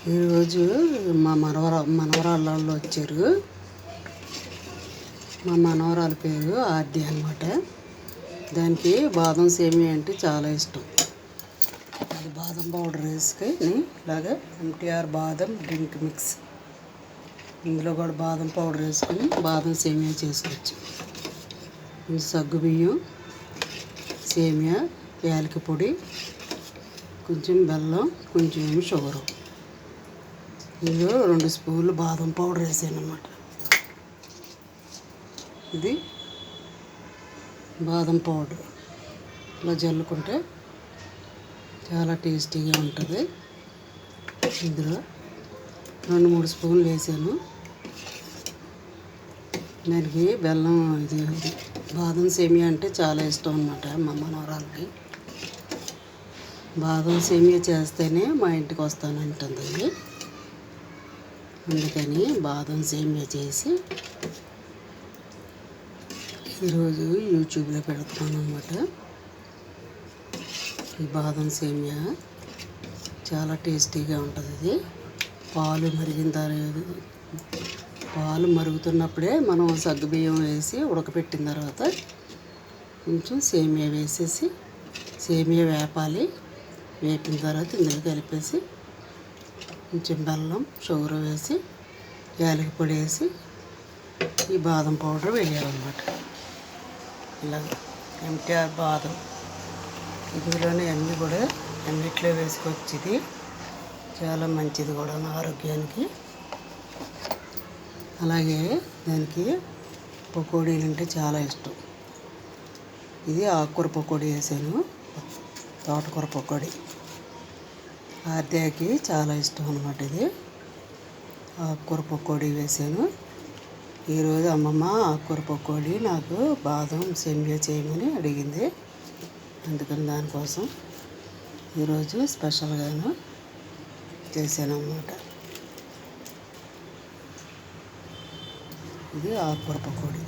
ఈరోజు మా మనవరాళ్ళు వచ్చారు. మా మనవరాల పేరు ఆద్య అన్నమాట. దానికి బాదం సేమియా అంటే చాలా ఇష్టం. అది బాదం పౌడర్ వేసుకొని ఇలాగా MTR బాదం డ్రింక్ మిక్స్, ఇందులో కూడా బాదం పౌడర్ వేసుకొని బాదం సేమియా చేసుకోవచ్చు. సగ్గుబియ్యం, సేమియా, యాలకి పొడి, కొంచెం బెల్లం, కొంచెం షుగరు. ఇందులో 2 స్పూన్లు బాదం పౌడర్ వేసాను అన్నమాట. ఇది బాదం పౌడర్ ఇలా జల్లుకుంటే చాలా టేస్టీగా ఉంటుంది. ఇందులో 2-3 స్పూన్లు వేసాను. దానికి బెల్లం, ఇది బాదం సేమియా అంటే చాలా ఇష్టం అన్నమాట మా మనవరాలకి. బాదం సేమియా చేస్తేనే మా ఇంటికి వస్తానంటుంది. అందుకని బాదం సేమియా చేసి ఈరోజు యూట్యూబ్లో పెడుతున్నాను అన్నమాట. ఈ బాదం సేమియా చాలా టేస్టీగా ఉంటుంది. ఇది పాలు మరుగుతున్నప్పుడే మనం సగ్గుబియ్యం వేసి ఉడకపెట్టిన తర్వాత కొంచెం సేమియా వేసేసి సేమియా వేపాలి. వేపిన తర్వాత ఇందులో కలిపేసి కొంచెం బెల్లం, షుగర్ వేసి, యాలకి పొడి వేసి ఈ బాదం పౌడర్ వేయాలన్నమాట. ఇలా MTR బాదం, ఇందులోనే అన్నీ కూడా అన్నిట్లో వేసుకోవచ్చు. ఇది చాలా మంచిది కూడా ఆరోగ్యానికి. అలాగే దానికి పకోడీలు అంటే చాలా ఇష్టం. ఇది ఆకుకూర పకోడీ వేసాను, తోటకూర పకోడీ. ఆద్యాకి చాలా ఇష్టం అన్నమాట. ఇది ఆకుకూర పకోడీ వేసాను. ఈరోజు అమ్మమ్మ ఆకుకూర పకోడీ నాకు బాదం సేమియా చేయమని అడిగింది. అందుకని దానికోసం ఈరోజు స్పెషల్గాను చేశాను అన్నమాట. ఇది ఆకుకూర పకోడీ.